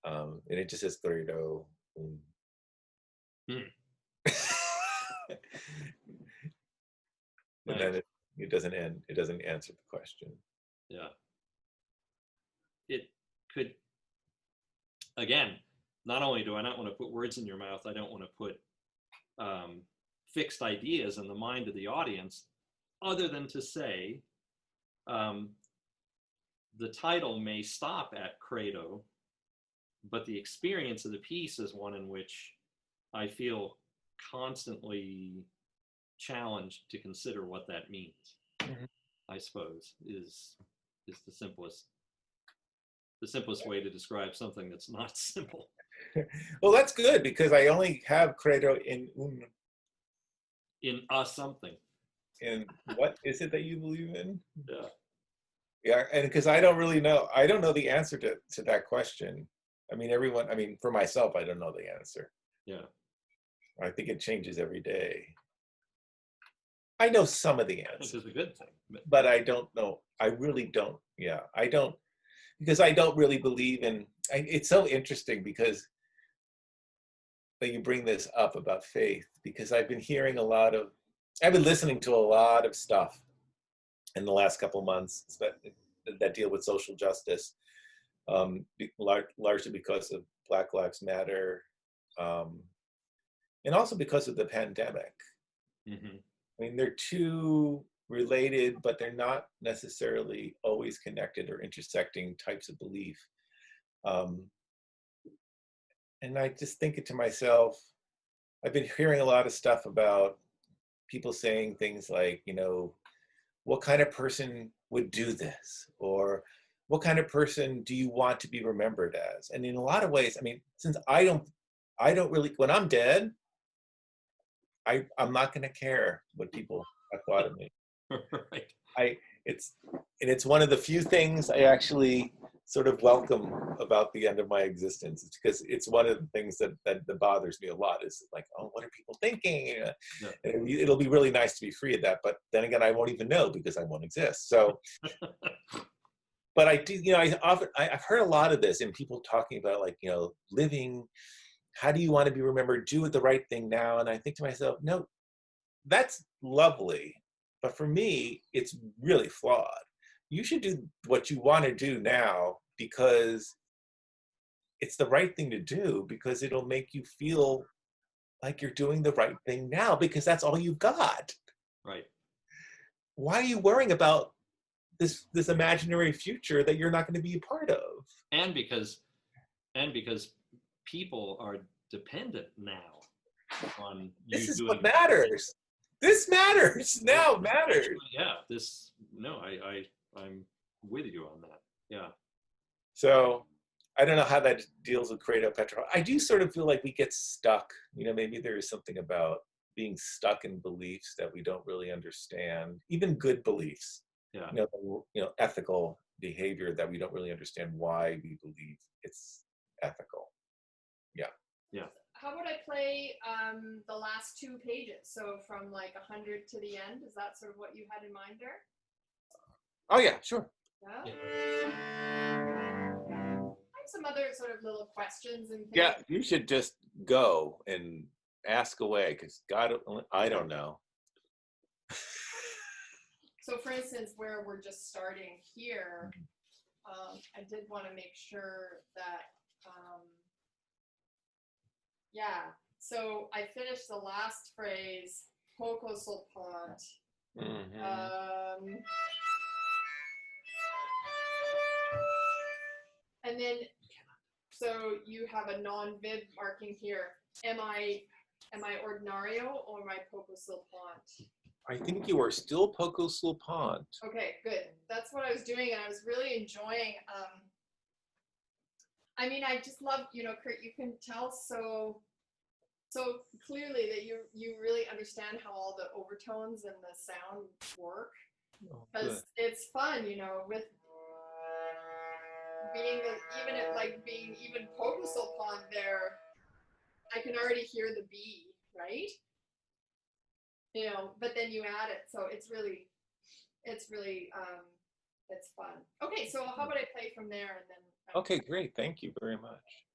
and it just says credo. And then it doesn't end. It doesn't answer the question. Yeah. It could, again, not only do I not want to put words in your mouth, I don't want to put fixed ideas in the mind of the audience, other than to say the title may stop at credo, but the experience of the piece is one in which I feel constantly challenged to consider what that means. I suppose is the simplest way to describe something that's not simple. Well, that's good, because I only have credo in something. And what is it that you believe in? Yeah. Yeah, and because I don't know the answer to that question. I mean, for myself, I don't know the answer. Yeah. I think it changes every day. I know some of the which answers, is a good thing. but I don't know. I really don't. Yeah, I don't, because I don't really believe in. It's so interesting because that you bring this up about faith, because I've been listening to a lot of stuff in the last couple of months that deal with social justice, largely because of Black Lives Matter, and also because of the pandemic. Mm-hmm. I mean, they're two related, but they're not necessarily always connected or intersecting types of belief. And I just think to myself, I've been hearing a lot of stuff about people saying things like, what kind of person would do this? Or what kind of person do you want to be remembered as? And in a lot of ways, I mean, since I don't really, when I'm dead, I'm not going to care what people have thought of me. Right. It's one of the few things I actually sort of welcome about the end of my existence. It's because it's one of the things that bothers me a lot, is like, oh, what are people thinking? Yeah. And it'll be really nice to be free of that, but then again, I won't even know because I won't exist. So, but I do, I've heard a lot of this, and people talking about, like, living, how do you want to be remembered? Do the right thing now. And I think to myself, no, that's lovely, but for me, it's really flawed. You should do what you want to do now because it's the right thing to do, because it'll make you feel like you're doing the right thing now, because that's all you've got. Right. Why are you worrying about this imaginary future that you're not going to be a part of? And because people are dependent now on you This is doing what matters. This matters now. Matters. Yeah. I'm with you on that. Yeah. So I don't know how that deals with credo petrified. I do sort of feel like we get stuck. Maybe there is something about being stuck in beliefs that we don't really understand, even good beliefs. Yeah. Ethical behavior that we don't really understand why we believe it's ethical. Yeah. Yeah. How would I play the last 2 pages? So from like 100 to the end, is that sort of what you had in mind there? Oh yeah, sure. Yeah. I have some other sort of little questions and things. Yeah, you should just go and ask away, because God, I don't know. So for instance, where we're just starting here, I did want to make sure that, so I finished the last phrase, poco sul pont. Mm-hmm. And then, so you have a non-vid marking here. Am I ordinario or am I poco sul pont? I think you are still poco sul pont. Okay, good. That's what I was doing, and I was really enjoying. I mean, I just love, Kurt. You can tell so clearly that you really understand how all the overtones and the sound work, because it's fun, with being even poco sul pont there. I can already hear the B, right? But then you add it, so it's really it's fun. Okay, so how about I play from there, and then Okay, great. Thank you very much.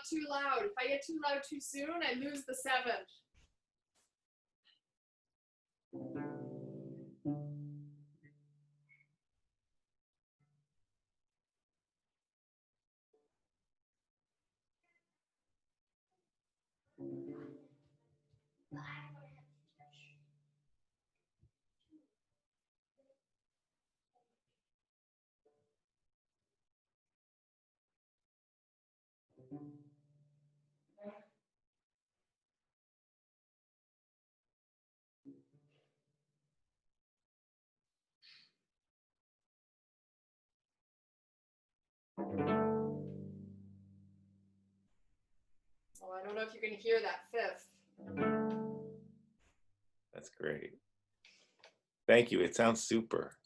not too loud. If I get too loud too soon, I lose the 7th. Oh, I don't know if you can hear that 5th. That's great. Thank you. It sounds super.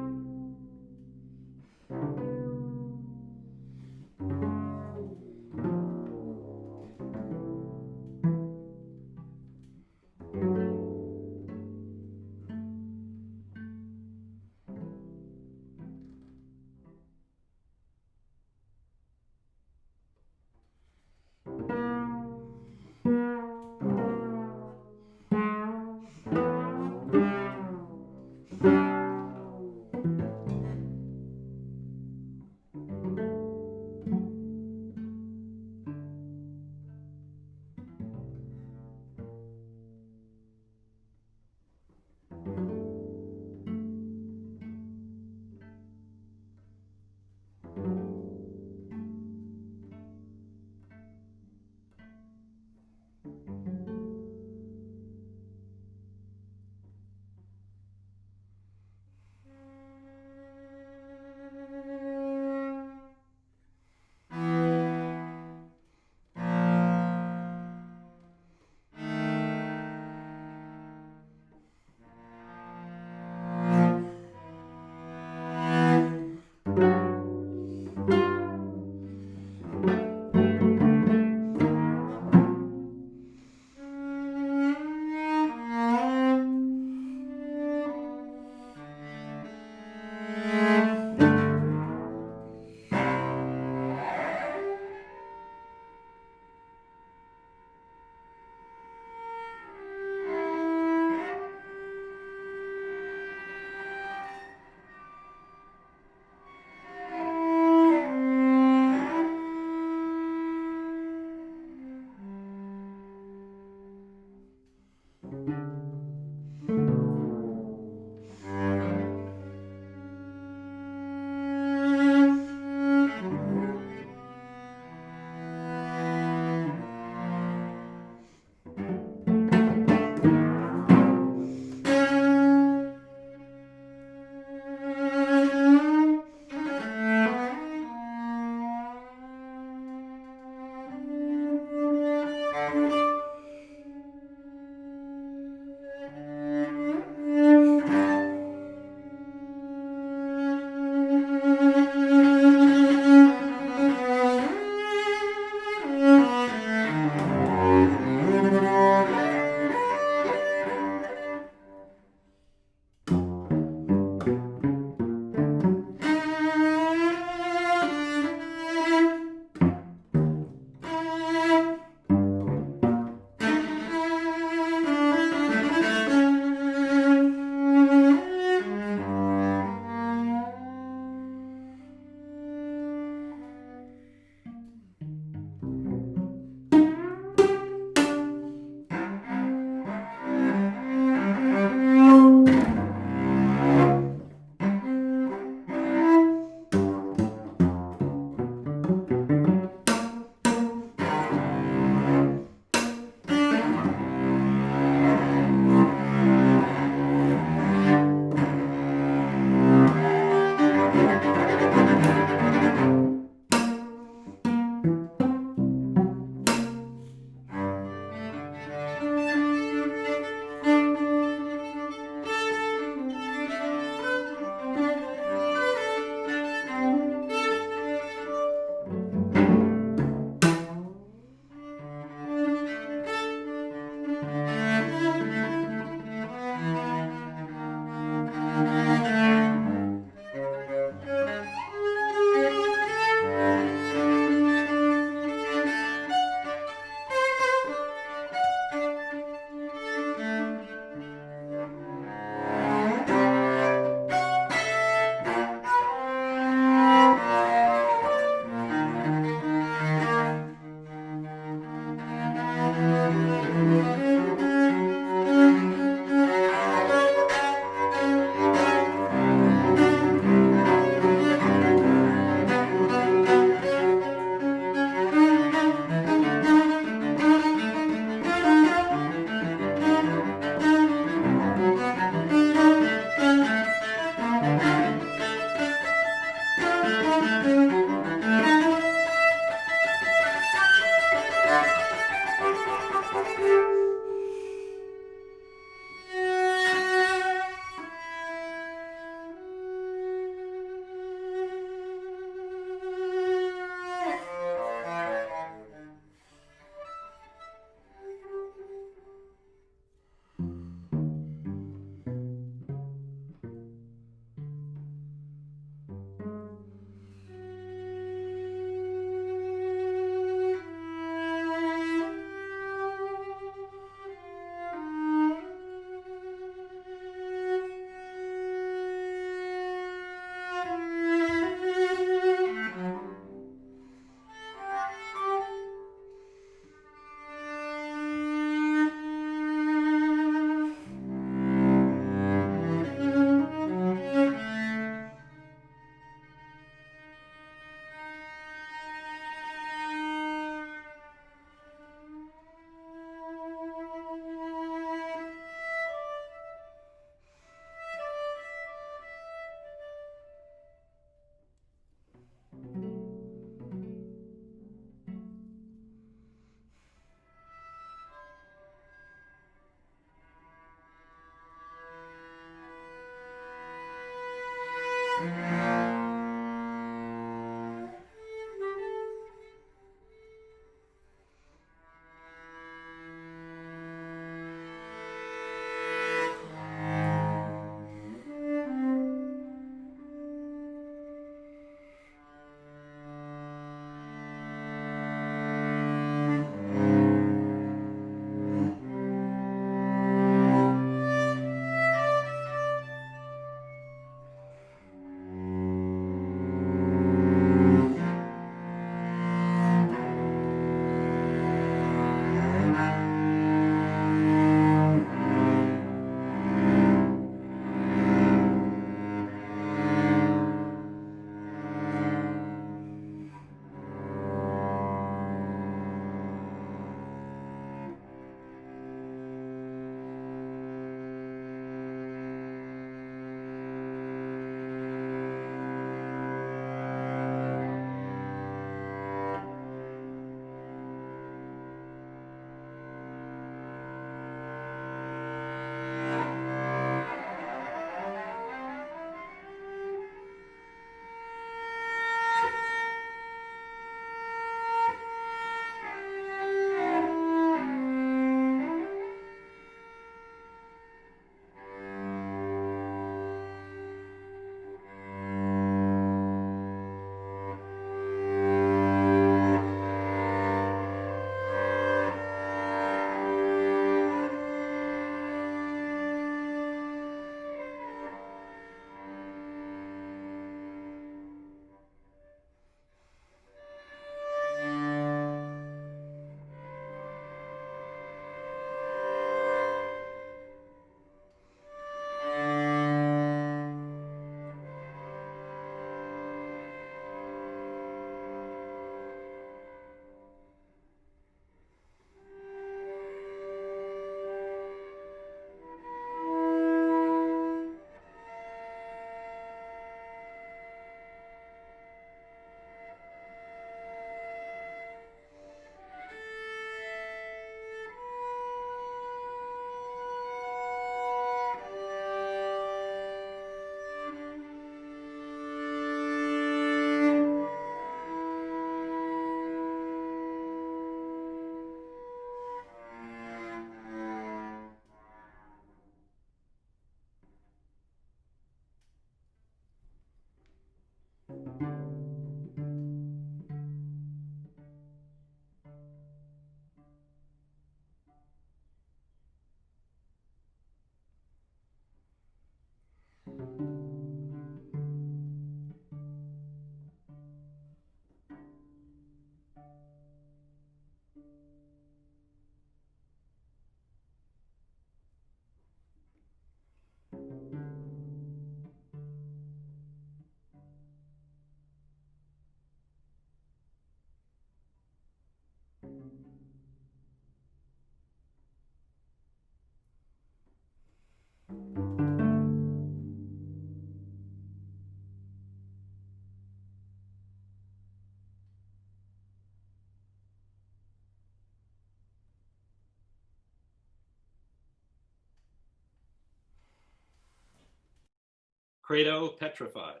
Credo, Petrified,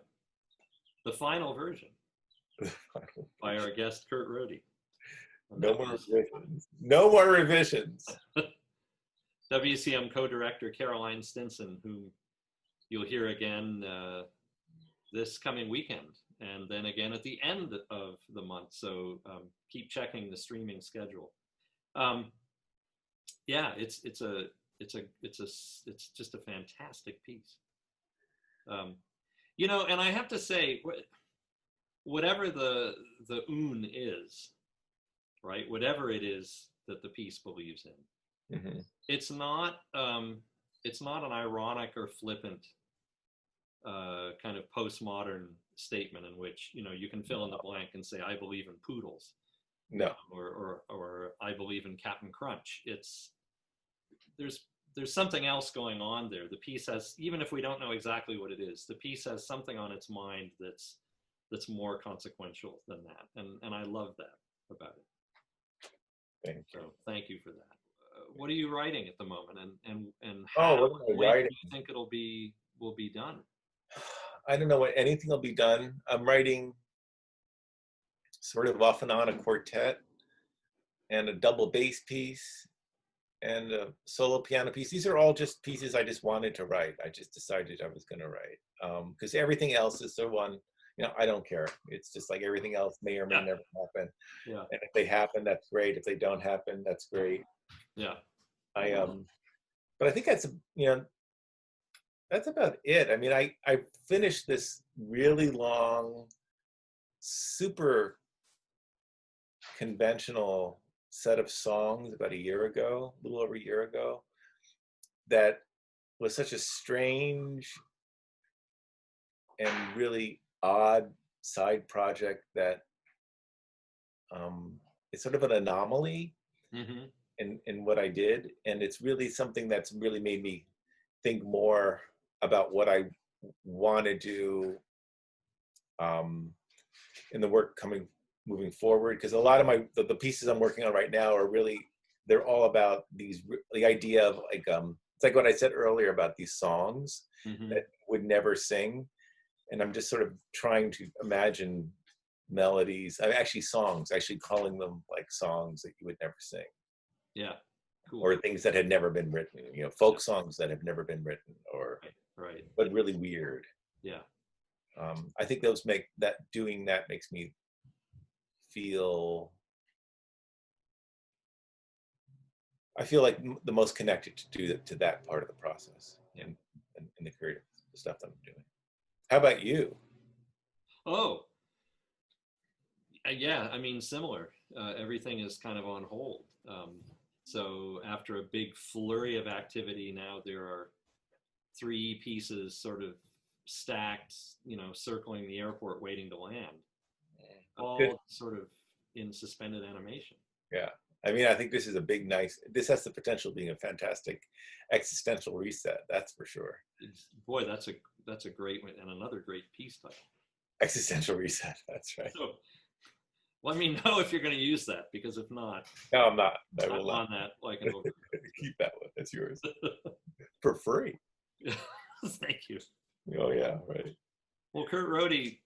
the final version by our guest Kurt Rohde. No more revisions. No more revisions. WCM co-director Caroline Stinson, whom you'll hear again this coming weekend, and then again at the end of the month. So keep checking the streaming schedule. Yeah, it's just a fantastic piece. You know, and I have to say, whatever the un is, right? Whatever it is that the piece believes in, Mm-hmm. it's not an ironic or flippant kind of postmodern statement in which, you know, you can fill in the blank and say, I believe in poodles. No. Or I believe in Captain Crunch. There's something else going on there. The piece has, even if we don't know exactly what it is, the piece has something on its mind that's more consequential than that. And I love that about it. Thank you. So thank you for that. What are you writing at the moment, and Oh, how what am I when writing? do you think will be done? I don't know when anything will be done. I'm writing sort of off and on a quartet and a double bass piece and a solo piano piece. These are all just pieces I just wanted to write. I just decided I was going to write because everything else is the one, I don't care. It's just like everything else may or may never happen. Yeah. And if they happen, that's great. If they don't happen, that's great. Yeah. But I think that's, that's about it. I mean, I finished this really long, super conventional set of songs about a year ago, a little over a year ago, that was such a strange and really odd side project that it's sort of an anomaly in what I did. And it's really something that's really made me think more about what I want to do in the work moving forward, because a lot of the pieces I'm working on right now are really, they're all about the idea of like it's like what I said earlier about these songs that would never sing, and I'm just sort of trying to imagine melodies, actually songs, actually calling them like songs that you would never sing. Yeah. Cool. Or things that had never been written, folk songs that have never been written, or right. But really weird. Yeah. I think doing that makes me feel, I feel like the most connected to that part of the process and the creative stuff that I'm doing. How about you? Oh, yeah, I mean, similar. Everything is kind of on hold. So after a big flurry of activity, now there are 3 pieces sort of stacked, circling the airport waiting to land, all sort of in suspended animation. Yeah. I mean, I think this is this has the potential of being a fantastic existential reset. That's for sure. Boy, that's a great one, and another great piece title. Existential reset. That's right. So let me know if you're going to use that, because if not, no, I'm not. I'm on that like an over. Keep that one. That's yours for free. Thank you. Oh yeah, right. Well, Kurt Rohde,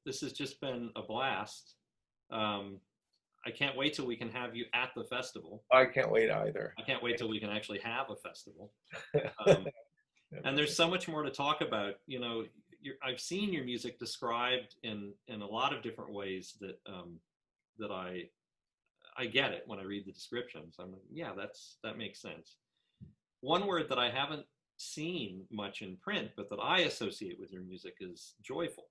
this has just been a blast. I can't wait till we can have you at the festival. I can't wait either. I can't wait till we can actually have a festival. And there's so much more to talk about. I've seen your music described in a lot of different ways that I get it when I read the descriptions. I'm like, yeah, that makes sense. One word that I haven't seen much in print, but that I associate with your music is joyful.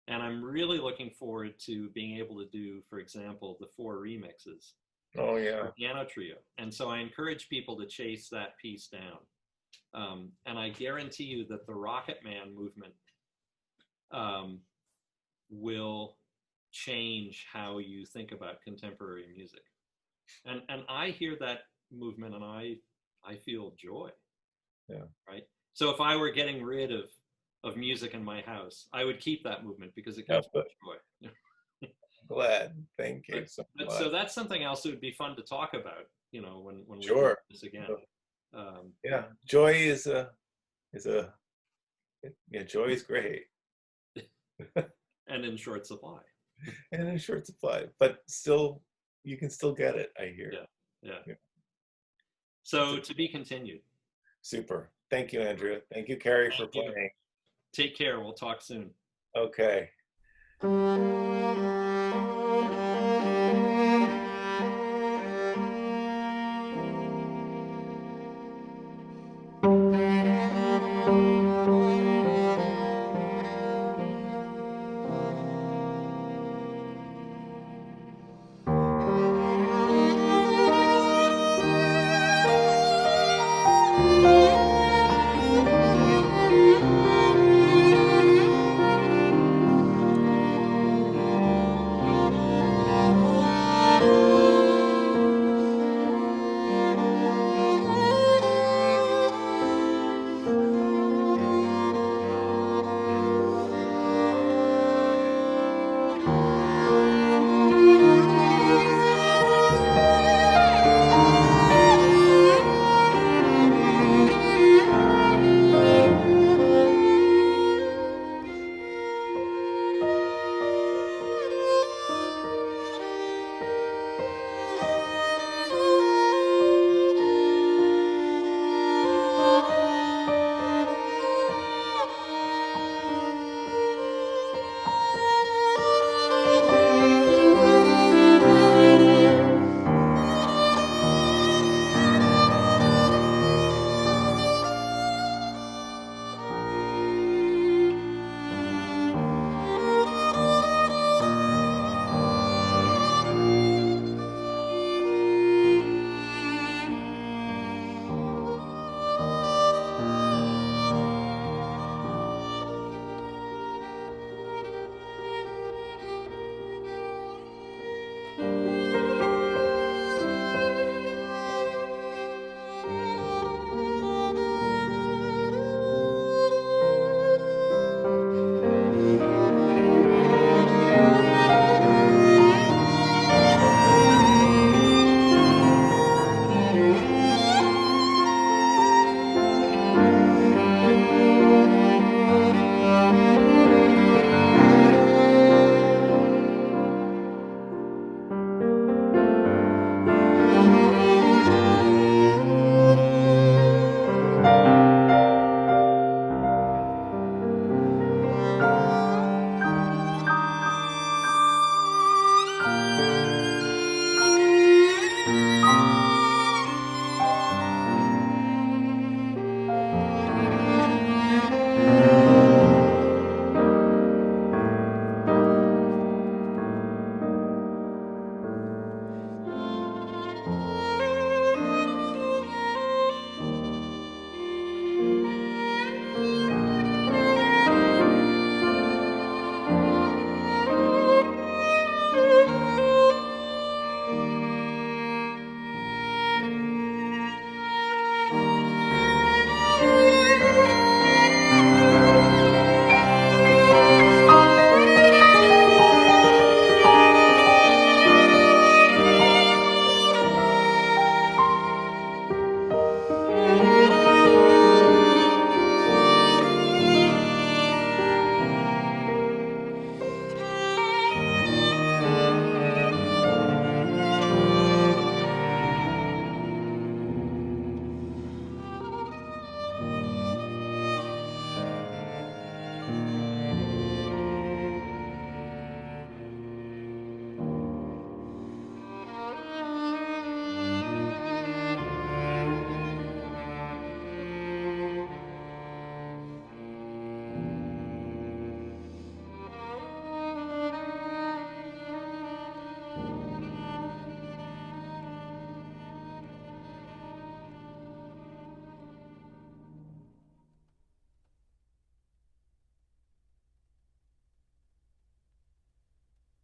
And I'm really looking forward to being able to do, for example, the 4 remixes. Oh yeah. Piano trio. And so I encourage people to chase that piece down. And I guarantee you that the Rocket Man movement will change how you think about contemporary music. And I hear that movement and I feel joy. Yeah. Right. So if I were getting rid of music in my house, I would keep that movement because it gives me joy. Glad. Thank you. So that's something else that would be fun to talk about, when we do this again. Yeah. Joy is joy is great. And in short supply. And in short supply, but still, you can still get it, I hear. Yeah. So to be continued. Super. Thank you, Andrew. Thank you, Carrie, for playing. Take care. We'll talk soon. Okay.